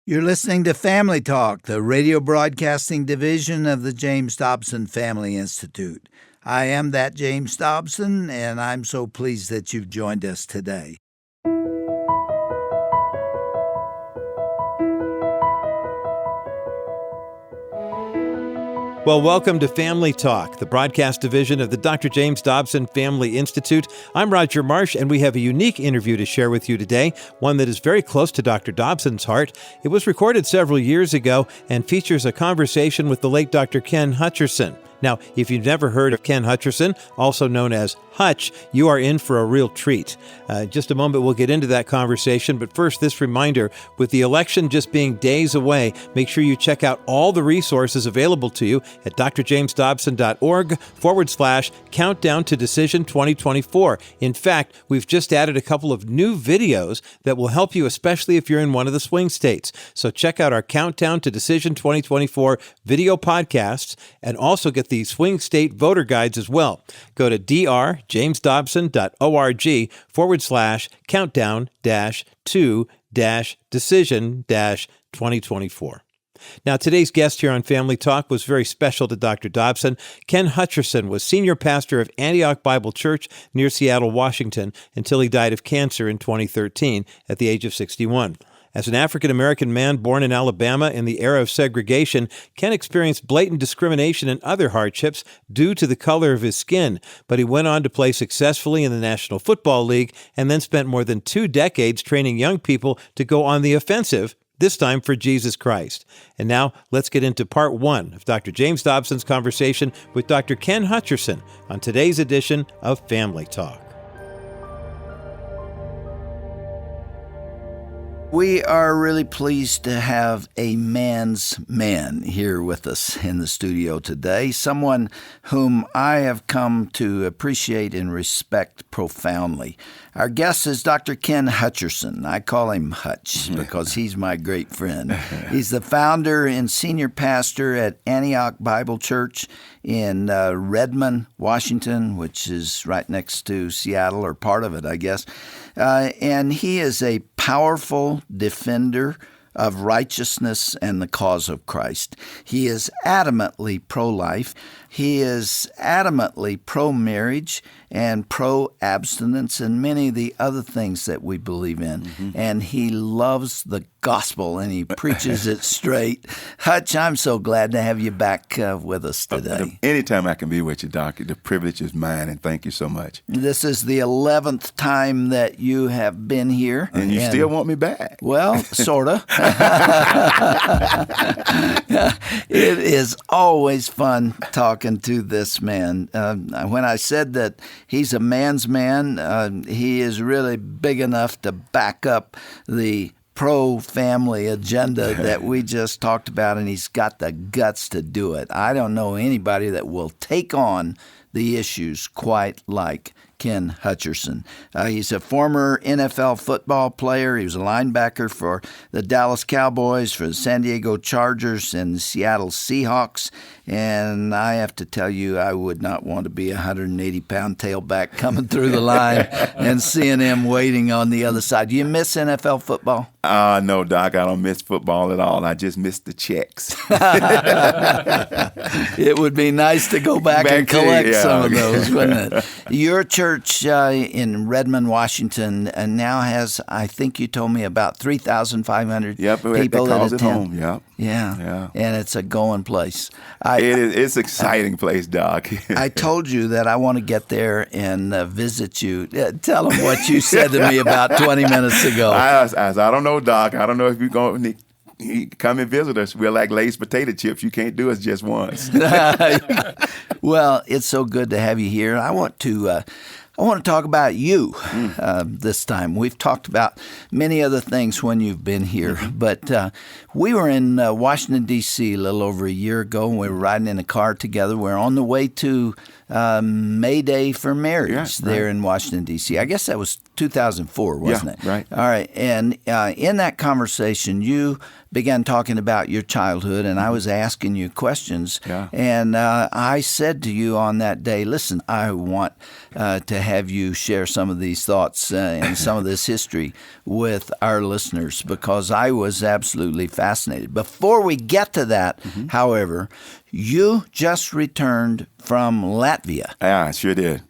You're listening to Family Talk, the radio broadcasting division of the James Dobson Family Institute. I am that James Dobson, and I'm so pleased that you've joined us today. Well, welcome to Family Talk, the broadcast division of the Dr. James Dobson Family Institute. I'm Roger Marsh, and we have a unique interview to share with you today, one that is very close to Dr. Dobson's heart. It was recorded several years ago and features a conversation with the late Dr. Ken Hutcherson. Now, if you've never heard of Ken Hutcherson, also known as Hutch, you are in for a real treat. Just a moment, we'll get into that conversation. But first, this reminder, with the election just being days away, make sure you check out all the resources available to you at drjamesdobson.org/countdown to decision 2024. In fact, we've just added a couple of new videos that will help you, especially if you're in one of the swing states. So check out our Countdown to Decision 2024 video podcasts and also get the swing state voter guides as well. Go to drjamesdobson.org/countdown-to-decision-2024. Now, today's guest here on Family Talk was very special to Dr. Dobson. Ken Hutcherson was senior pastor of Antioch Bible Church near Seattle, Washington, until he died of cancer in 2013 at the age of 61. As an African-American man born in Alabama in the era of segregation, Ken experienced blatant discrimination and other hardships due to the color of his skin, but he went on to play successfully in the National Football League and then spent more than 2 decades training young people to go on the offensive, this time for Jesus Christ. And now, let's get into part 1 of Dr. James Dobson's conversation with Dr. Ken Hutcherson on today's edition of Family Talk. We are really pleased to have a man's man here with us in the studio today, someone whom I have come to appreciate and respect profoundly. Our guest is Dr. Ken Hutcherson. I call him Hutch because he's my great friend. He's the founder and senior pastor at Antioch Bible Church in Redmond, Washington, which is right next to Seattle, or part of it, I guess. And he is a powerful defender of righteousness and the cause of Christ. He is adamantly pro-life. He is adamantly pro-marriage and pro-abstinence and many of the other things that we believe in. Mm-hmm. And he loves the gospel and he preaches it straight. Hutch, I'm so glad to have you back with us today. Anytime I can be with you, Doc, the privilege is mine, and thank you so much. This is the 11th time that you have been here. And you still want me back? Well, sort of. It is always fun talking to this man. When I said that he's a man's man, he is really big enough to back up the pro-family agenda that we just talked about, and he's got the guts to do it. I don't know anybody that will take on the issues quite like Ken Hutcherson. He's a former NFL football player. He was a linebacker for the Dallas Cowboys, for the San Diego Chargers, and the Seattle Seahawks. And I have to tell you, I would not want to be a 180-pound tailback coming through the line and seeing him waiting on the other side. Do you miss NFL football? No, Doc, I don't miss football at all. I just miss the checks. It would be nice to go back and collect some of those, wouldn't it? Your church in Redmond, Washington, now has, I think you told me, about 3,500 people that attend. Home. Yep. Yeah, and it's a going place. It's an exciting place, Doc. I told you that I want to get there and visit you. Tell them what you said to me about 20 minutes ago. I don't know, Doc. I don't know if you're going to come and visit us. We're like Lay's potato chips. You can't do us just once. Well, it's so good to have you here. I want to talk about you this time. We've talked about many other things when you've been here, but we were in Washington, D.C. a little over a year ago, and we were riding in a car together. We're on the way to May Day for Marriage there in Washington, D.C. I guess that was 2004, wasn't it? Right. All right. And in that conversation, you began talking about your childhood, and I was asking you questions. Yeah. And I said to you on that day, listen, I want to have you share some of these thoughts and some of this history with our listeners, because I was absolutely fascinated. Before we get to that, however, you just returned from Latvia. Yeah, I sure did.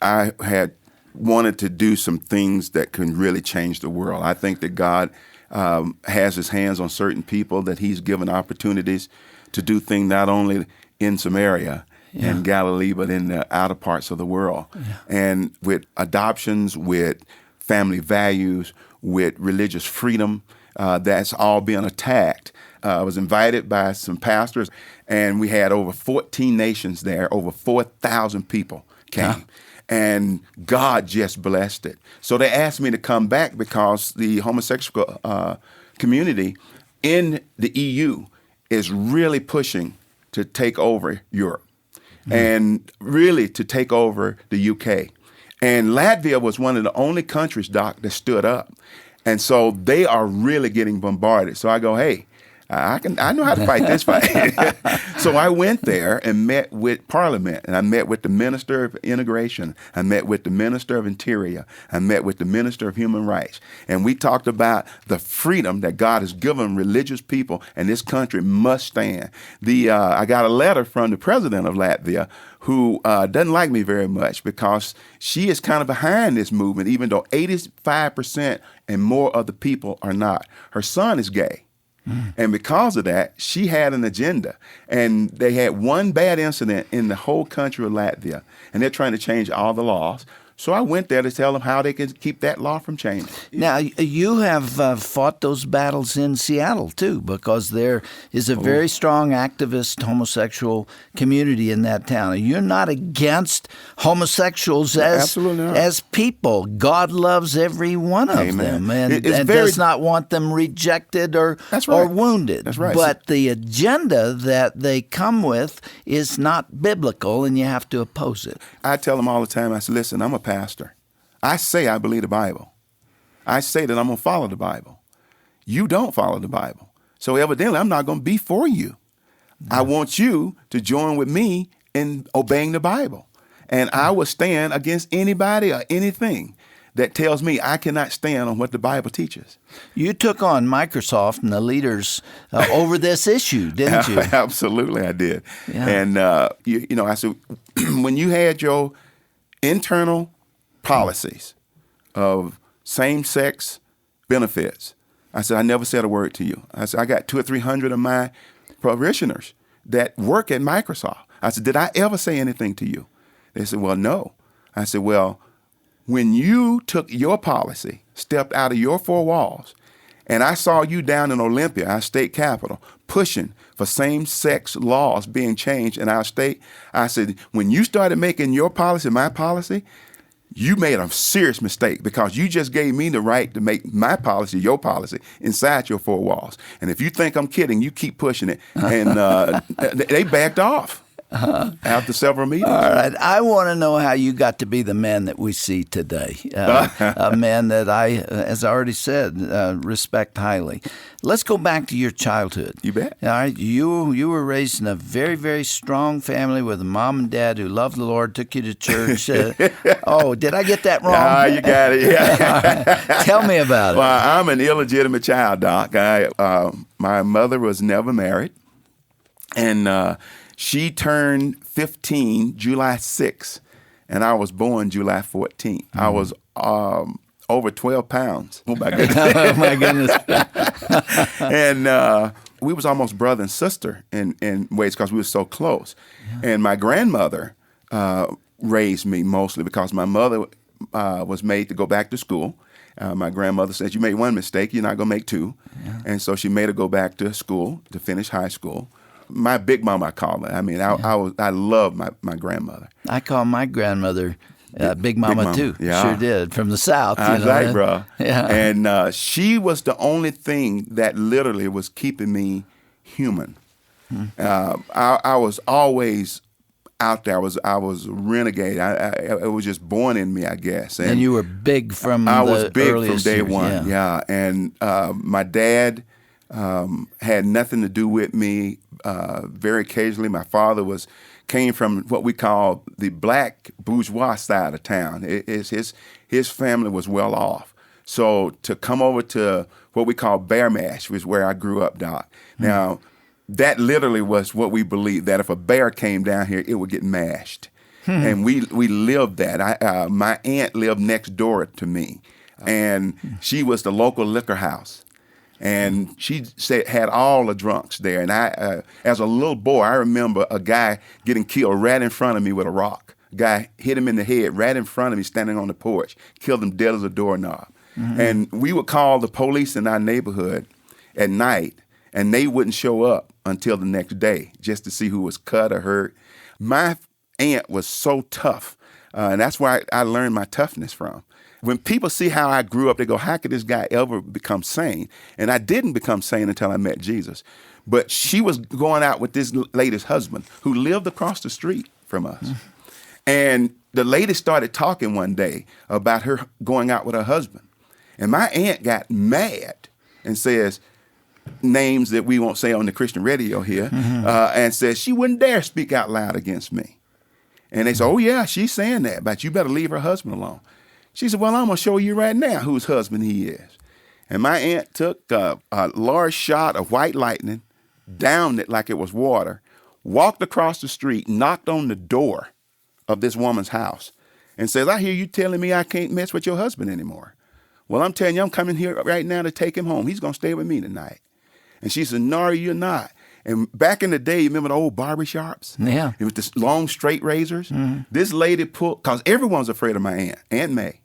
I had wanted to do some things that can really change the world. I think that God has his hands on certain people, that he's given opportunities to do things not only in Samaria and Galilee, but in the outer parts of the world. Yeah. And with adoptions, with family values, with religious freedom, that's all being attacked. I was invited by some pastors, and we had over 14 nations there. Over 4,000 people came. Huh. And God just blessed it. So they asked me to come back because the homosexual community in the EU is really pushing to take over Europe and really to take over the UK. And Latvia was one of the only countries, Doc, that stood up. And so they are really getting bombarded. So I go, hey, I know how to fight this fight. So I went there and met with Parliament, and I met with the Minister of Integration. I met with the Minister of Interior. I met with the Minister of Human Rights. And we talked about the freedom that God has given religious people, and this country must stand. I got a letter from the president of Latvia, who doesn't like me very much because she is kind of behind this movement, even though 85% and more of the people are not. Her son is gay. And because of that, she had an agenda. And they had one bad incident in the whole country of Latvia. And they're trying to change all the laws. So I went there to tell them how they could keep that law from changing. Now, you have fought those battles in Seattle, too, because there is a very strong activist homosexual community in that town. You're not against homosexuals as people. God loves every one of them and does not want them rejected or wounded. That's right. But the agenda that they come with is not biblical, and you have to oppose it. I tell them all the time, I say, listen, I'm a pastor. I say I believe the Bible. I say that I'm going to follow the Bible. You don't follow the Bible. So evidently, I'm not going to be for you. I want you to join with me in obeying the Bible. And I will stand against anybody or anything that tells me I cannot stand on what the Bible teaches. You took on Microsoft and the leaders over this issue, didn't you? Absolutely, I did. Yeah. And, I said, when you had your internal policies of same-sex benefits, I said, I never said a word to you. I said, I got 200 or 300 of my parishioners that work at Microsoft. I said, did I ever say anything to you? They said, well, no. I said, well, when you took your policy, stepped out of your four walls, and I saw you down in Olympia, our state capital, pushing for same-sex laws being changed in our state, I said, when you started making your policy my policy, you made a serious mistake because you just gave me the right to make my policy your policy inside your four walls. And if you think I'm kidding, you keep pushing it. And they backed off. After several meetings. All right. I want to know how you got to be the man that we see today, a man that I, as I already said, respect highly. Let's go back to your childhood. You bet. All right. You were raised in a very, very strong family with a mom and dad who loved the Lord, took you to church. Did I get that wrong? Ah, you got it. Yeah. Right. Tell me about it. Well, I'm an illegitimate child, Doc. My mother was never married, and she turned 15 July 6th, and I was born July 14th. Mm-hmm. I was over 12 pounds. Oh, my goodness. Oh, my goodness. And we was almost brother and sister in ways because we were so close. Yeah. And my grandmother raised me mostly because my mother was made to go back to school. My grandmother said, you made one mistake, you're not going to make two. Yeah. And so she made her go back to school to finish high school. My big mama, I call her. I mean, I love my grandmother. I call my grandmother Big Mama too. Yeah. Sure did. From the South. That's right, bro. Yeah. And she was the only thing that literally was keeping me human. I was always out there. I was a renegade. It was just born in me, I guess. And you were big from I the was big from earliest day years, one. Yeah. And my dad had nothing to do with me. Very occasionally, my father came from what we call the black bourgeois side of town. His family was well off. So to come over to what we call Bear Mash was where I grew up, Doc. Now, that literally was what we believed, that if a bear came down here, it would get mashed. And we lived that. My aunt lived next door to me, and she was the local liquor house. And she had all the drunks there. And I, as a little boy, I remember a guy getting killed right in front of me with a rock. A guy hit him in the head right in front of me standing on the porch, killed him dead as a doorknob. And we would call the police in our neighborhood at night, and they wouldn't show up until the next day just to see who was cut or hurt. My aunt was so tough, and that's where I learned my toughness from. When people see how I grew up, they go, how could this guy ever become sane? And I didn't become sane until I met Jesus. But she was going out with this lady's husband who lived across the street from us. And the lady started talking one day about her going out with her husband. And my aunt got mad and says, names that we won't say on the Christian radio here, and says she wouldn't dare speak out loud against me. And they said, oh, yeah, she's saying that, but you better leave her husband alone. She said, well, I'm going to show you right now whose husband he is. And my aunt took a large shot of white lightning, downed it like it was water, walked across the street, knocked on the door of this woman's house, and says, I hear you telling me I can't mess with your husband anymore. Well, I'm telling you, I'm coming here right now to take him home. He's going to stay with me tonight. And she said, no, you're not. And back in the day, you remember the old barbershops? Yeah. It was the long, straight razors. This lady pulled, because everyone's afraid of my aunt, Aunt May.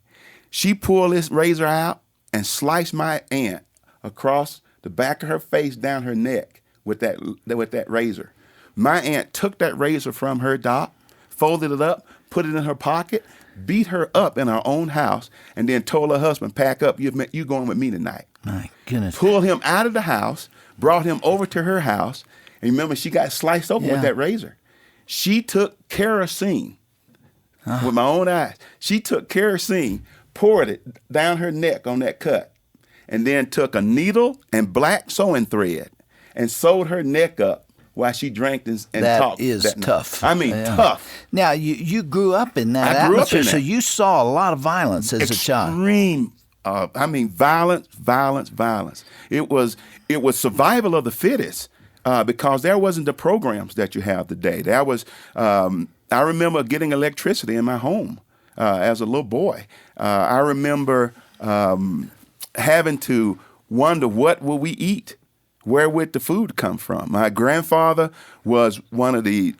She pulled this razor out and sliced my aunt across the back of her face, down her neck with that razor. My aunt took that razor from her, Doc, folded it up, put it in her pocket, beat her up in her own house, and then told her husband, pack up, you going with me tonight. My goodness. Pulled him out of the house, brought him over to her house, and remember, she got sliced open with that razor. She took kerosene with my own eyes. She took kerosene, poured it down her neck on that cut, and then took a needle and black sewing thread and sewed her neck up while she drank and talked. That is tough. I mean, tough. Now, you grew up in that I grew up atmosphere, in that. so you saw a lot of violence as a child. Extreme, violence. It was survival of the fittest because there wasn't the programs that you have today. There was, I remember getting electricity in my home as a little boy. I remember having to wonder, what will we eat? Where would the food come from? My grandfather was one of the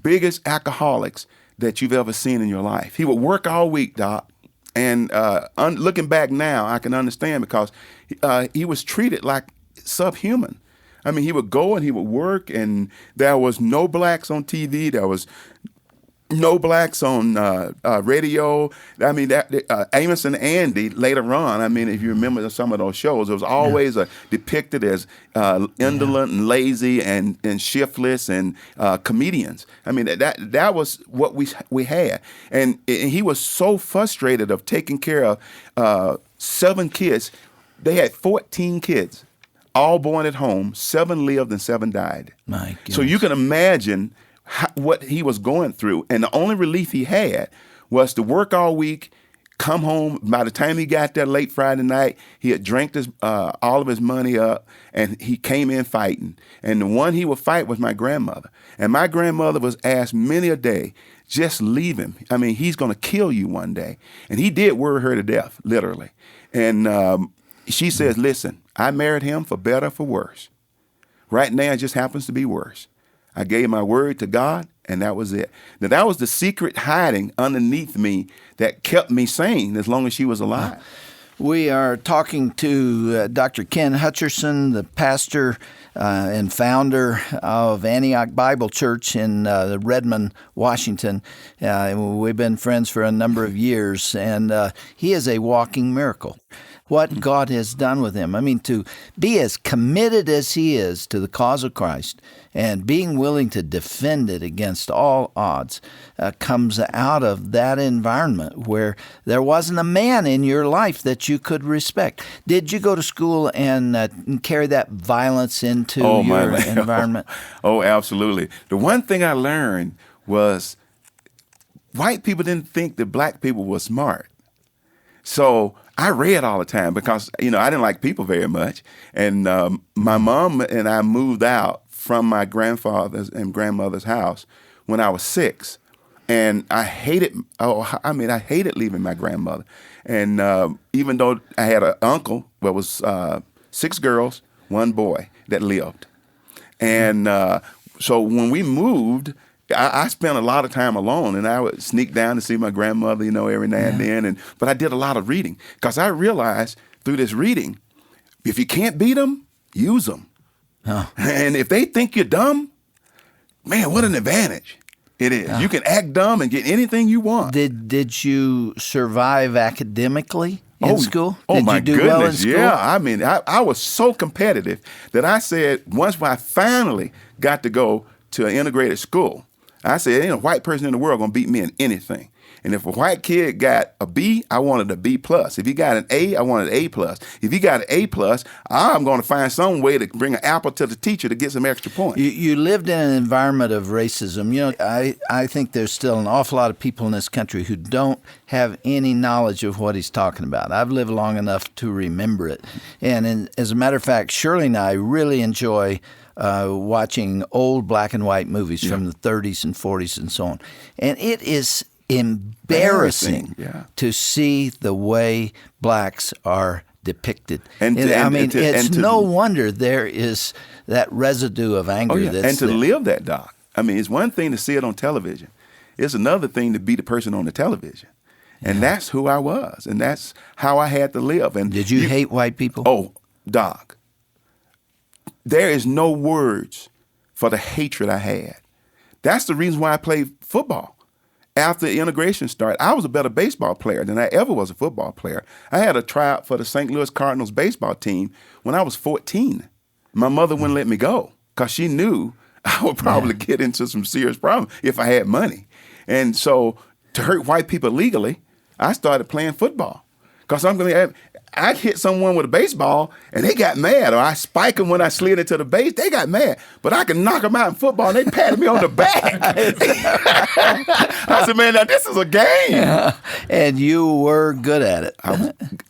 biggest alcoholics that you've ever seen in your life. He would work all week, Doc. And looking back now, I can understand because he was treated like subhuman. I mean, he would go and he would work, and there was no blacks on TV. There was no blacks on radio. I mean, Amos and Andy later on, I mean, if you remember some of those shows, it was always depicted as indolent and lazy and shiftless and comedians. I mean, that was what we had. And he was so frustrated of taking care of 7 kids. They had 14 kids, all born at home. 7 lived and 7 died. My goodness. So you can imagine what he was going through. And the only relief he had was to work all week, come home. By the time he got there late Friday night, he had drank all of his money up, and he came in fighting. And the one he would fight was my grandmother. And my grandmother was asked many a day, just leave him. I mean, he's going to kill you one day. And he did worry her to death, literally. And she says, listen, I married him for better or for worse. Right now, it just happens to be worse. I gave my word to God, and that was it. Now, that was the secret hiding underneath me that kept me sane as long as she was alive. We are talking to Dr. Ken Hutcherson, the pastor and founder of Antioch Bible Church in Redmond, Washington. We've been friends for a number of years, and he is a walking miracle. what God has done with him. I mean, to be as committed as he is to the cause of Christ and being willing to defend it against all odds comes out of that environment where there wasn't a man in your life that you could respect. Did you go to school and carry that violence into your environment? Oh, absolutely. The one thing I learned was white people didn't think that black people were smart. So I read all the time because, I didn't like people very much. And my mom and I moved out from my grandfather's and grandmother's house when I was 6. And I hated leaving my grandmother. And even though I had an uncle, there was 6 girls, 1 boy that lived. And so when we moved, I spent a lot of time alone, and I would sneak down to see my grandmother, every now and then. But I did a lot of reading because I realized through this reading, if you can't beat them, use them. Oh. And if they think you're dumb, man, what an advantage it is. You can act dumb and get anything you want. Did you survive academically in school? Did my you do goodness, well in school? Yeah, I mean, I was so competitive that I said once I finally got to go to an integrated school, I said, ain't a white person in the world going to beat me in anything. And if a white kid got a B, I wanted a B+. If he got an A, I wanted an A+. If he got an A+, I'm going to find some way to bring an apple to the teacher to get some extra points. You lived in an environment of racism. I think there's still an awful lot of people in this country who don't have any knowledge of what he's talking about. I've lived long enough to remember it. And as a matter of fact, Shirley and I really enjoy watching old black and white movies from the 30s and 40s and so on. And it is embarrassing to see the way blacks are depicted. It's no wonder there is that residue of anger that's to there. live that, Doc. I mean, it's one thing to see it on television. It's another thing to be the person on the television. And that's who I was, and that's how I had to live. And did you hate white people? Oh, Doc. There is no words for the hatred I had. That's the reason why I played football. After integration started, I was a better baseball player than I ever was a football player. I had a tryout for the St. Louis Cardinals baseball team when I was 14. My mother wouldn't let me go because she knew I would probably get into some serious problems if I had money. And so to hurt white people legally, I started playing football because I'd hit someone with a baseball and they got mad, or I spike them when I slid into the base, they got mad. But I can knock them out in football and they patted me on the back. I said, man, now this is a game. Yeah. And you were good at it.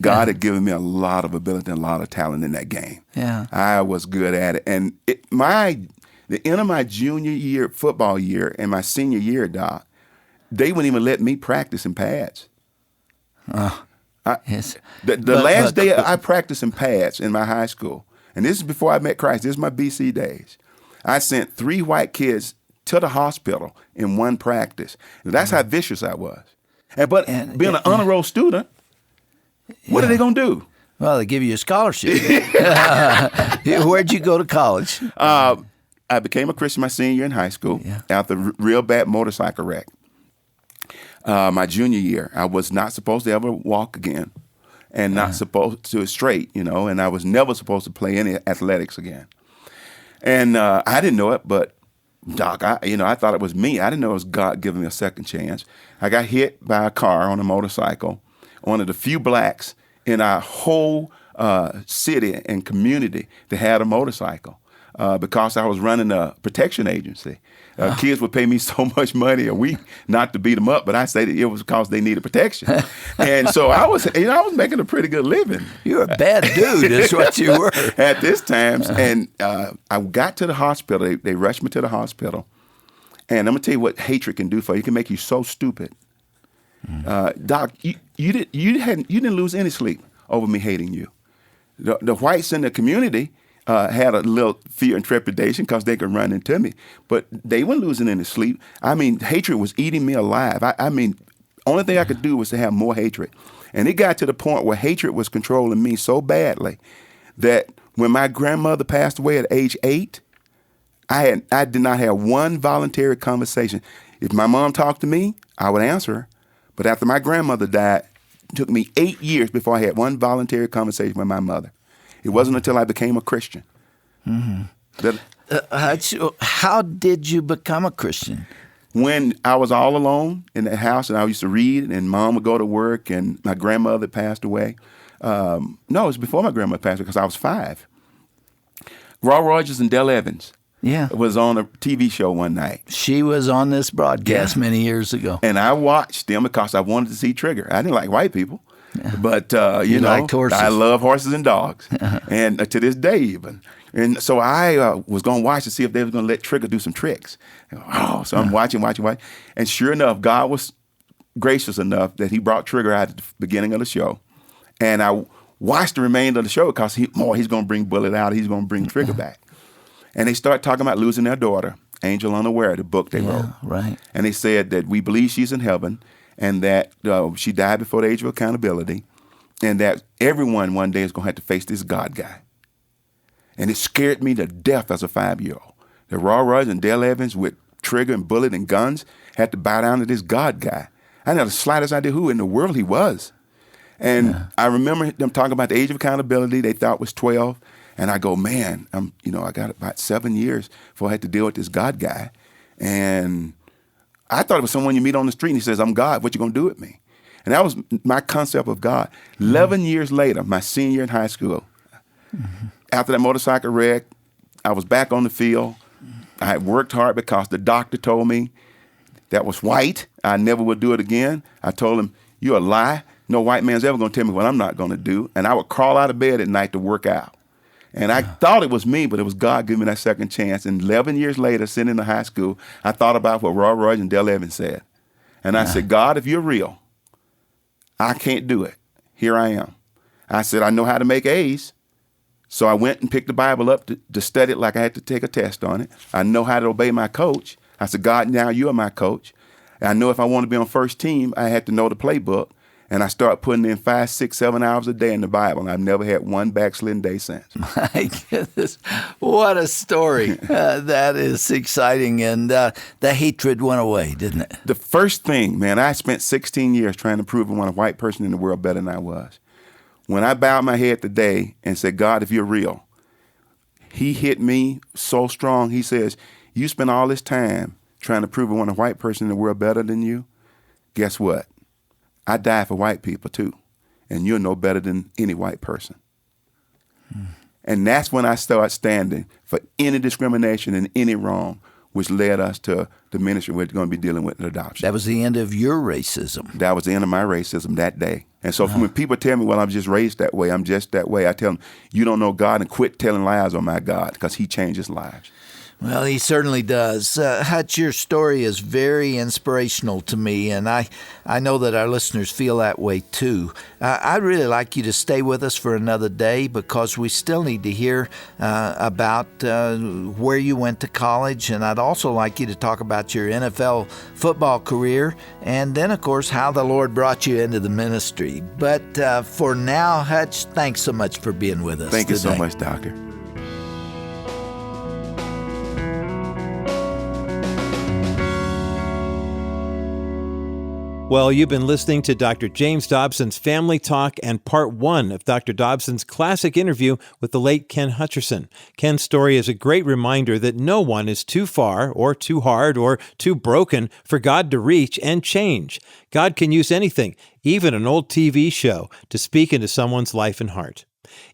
God had given me a lot of ability and a lot of talent in that game. Yeah, I was good at it. And the end of my junior year, football year, and my senior year, Doc, they wouldn't even let me practice in pads. The last day I practiced in pads in my high school, and this is before I met Christ, this is my BC days, I sent 3 white kids to the hospital in one practice. And that's how vicious I was. But being an honor roll student, what are they going to do? Well, they give you a scholarship. Where'd you go to college? I became a Christian my senior year in high school after a real bad motorcycle wreck. My junior year, I was not supposed to ever walk again and not supposed to straight, and I was never supposed to play any athletics again. And I didn't know it, but Doc, I thought it was me. I didn't know it was God giving me a second chance. I got hit by a car on a motorcycle, one of the few blacks in our whole city and community that had a motorcycle because I was running a protection agency. Kids would pay me so much money a week not to beat them up, but I said it was because they needed protection. And so I was making a pretty good living. You're a bad dude is what you were. At this time. And I got to the hospital. They rushed me to the hospital. And I'm going to tell you what hatred can do for you. It can make you so stupid. Doc, you didn't lose any sleep over me hating you. The whites in the community had a little fear and trepidation because they could run into me. But they weren't losing any sleep. I mean, hatred was eating me alive. Only thing I could do was to have more hatred. And it got to the point where hatred was controlling me so badly that when my grandmother passed away at age 8, I did not have one voluntary conversation. If my mom talked to me, I would answer her. But after my grandmother died, took me 8 years before I had one voluntary conversation with my mother. It wasn't until I became a Christian. How did you become a Christian? When I was all alone in the house and I used to read and Mom would go to work and my grandmother passed away. No, it was before my grandmother passed away because I was 5. Raw Rogers and Dale Evans was on a TV show one night. She was on this broadcast many years ago. And I watched them because I wanted to see Trigger. I didn't like white people, but you know, liked horses. I love horses and dogs, and to this day even. And so I was going to watch to see if they were going to let Trigger do some tricks. Oh, so I'm watching. And sure enough, God was gracious enough that he brought Trigger out at the beginning of the show. And I watched the remainder of the show because he's going to bring Bullet out. He's going to bring Trigger back. And they start talking about losing their daughter, Angel Unaware, the book they wrote. Right. And they said that we believe she's in heaven and that she died before the age of accountability and that everyone one day is going to have to face this God guy. And it scared me to death as a 5-year-old. The Raw Rogers and Dale Evans with Trigger and Bullet and guns had to bow down to this God guy. I didn't have the slightest idea who in the world he was. And I remember them talking about the age of accountability they thought was 12. And I go, man, I got about 7 years before I had to deal with this God guy. And I thought it was someone you meet on the street and he says, I'm God, what you going to do with me? And that was my concept of God. 11 years later, my senior year in high school, after that motorcycle wreck, I was back on the field. I had worked hard because the doctor told me that was white. I never would do it again. I told him, you're a lie. No white man's ever going to tell me what I'm not going to do. And I would crawl out of bed at night to work out. And I thought it was me, but it was God giving me that second chance. And 11 years later, sitting in the high school, I thought about what Raw Rogers and Dale Evans said. And I said, God, if you're real, I can't do it. Here I am. I said, I know how to make A's. So I went and picked the Bible up to study it like I had to take a test on it. I know how to obey my coach. I said, God, now you are my coach. And I know if I want to be on first team, I had to know the playbook. And I started putting in 5, 6, 7 hours a day in the Bible. And I've never had one backslidden day since. My goodness. What a story. That is exciting. And the hatred went away, didn't it? The first thing, man, I spent 16 years trying to prove I was a white person in the world better than I was. When I bowed my head today and said, God, if you're real, he hit me so strong. He says, you spent all this time trying to prove I was a white person in the world better than you. Guess what? I died for white people too, and you're no better than any white person. And that's when I started standing for any discrimination and any wrong, which led us to the ministry we're going to be dealing with adoption. That was the end of your racism. That was the end of my racism that day. And so when people tell me, well, I'm just raised that way, I'm just that way, I tell them, you don't know God, and quit telling lies on my God, because he changes lives. Well, he certainly does. Hutch, your story is very inspirational to me, and I know that our listeners feel that way too. I'd really like you to stay with us for another day because we still need to hear about where you went to college, and I'd also like you to talk about your NFL football career, and then, of course, how the Lord brought you into the ministry. But for now, Hutch, thanks so much for being with us Thank you so today. much, Doctor. Well, you've been listening to Dr. James Dobson's Family Talk and Part 1 of Dr. Dobson's classic interview with the late Ken Hutcherson. Ken's story is a great reminder that no one is too far or too hard or too broken for God to reach and change. God can use anything, even an old TV show, to speak into someone's life and heart.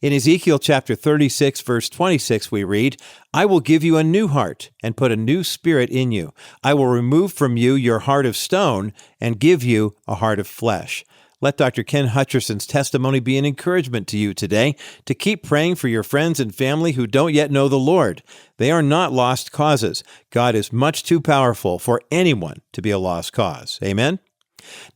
In Ezekiel chapter 36, verse 26, we read, I will give you a new heart and put a new spirit in you. I will remove from you your heart of stone and give you a heart of flesh. Let Dr. Ken Hutcherson's testimony be an encouragement to you today to keep praying for your friends and family who don't yet know the Lord. They are not lost causes. God is much too powerful for anyone to be a lost cause. Amen?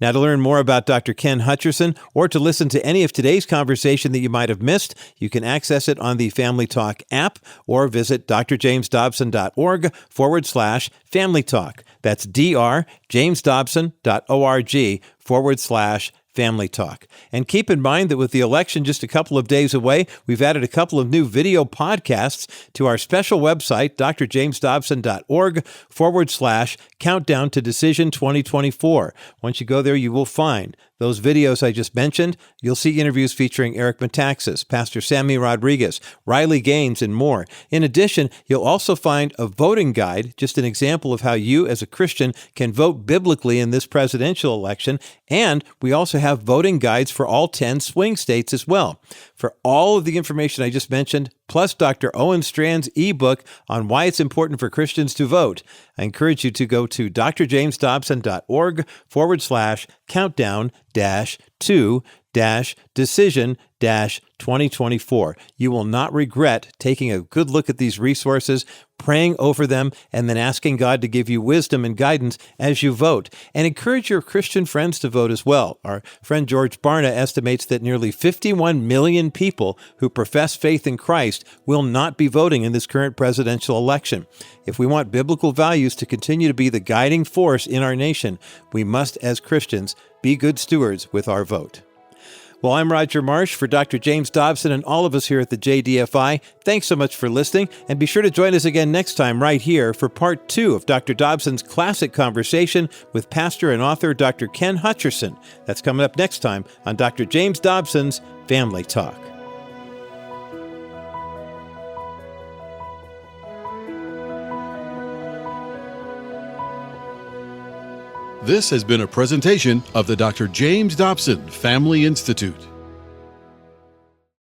Now, to learn more about Dr. Ken Hutcherson or to listen to any of today's conversation that you might have missed, you can access it on the Family Talk app or visit drjamesdobson.org/Family Talk. That's drjamesdobson.org/Family Talk. And keep in mind that with the election just a couple of days away, we've added a couple of new video podcasts to our special website, drjamesdobson.org/Countdown to Decision 2024. Once you go there, you will find Those videos I just mentioned, you'll see interviews featuring Eric Metaxas, Pastor Sammy Rodriguez, Riley Gaines, and more. In addition, you'll also find a voting guide, just an example of how you as a Christian can vote biblically in this presidential election, and we also have voting guides for all 10 swing states as well. For all of the information I just mentioned, plus Dr. Owen Strand's ebook on why it's important for Christians to vote, I encourage you to go to drjamesdobson.org/countdown-to-decision-2024. You will not regret taking a good look at these resources, praying over them, and then asking God to give you wisdom and guidance as you vote. And encourage your Christian friends to vote as well. Our friend George Barna estimates that nearly 51 million people who profess faith in Christ will not be voting in this current presidential election. If we want biblical values to continue to be the guiding force in our nation, we must, as Christians, be good stewards with our vote. Well, I'm Roger Marsh for Dr. James Dobson and all of us here at the JDFI. Thanks so much for listening, and be sure to join us again next time right here for part 2 of Dr. Dobson's classic conversation with pastor and author Dr. Ken Hutcherson. That's coming up next time on Dr. James Dobson's Family Talk. This has been a presentation of the Dr. James Dobson Family Institute.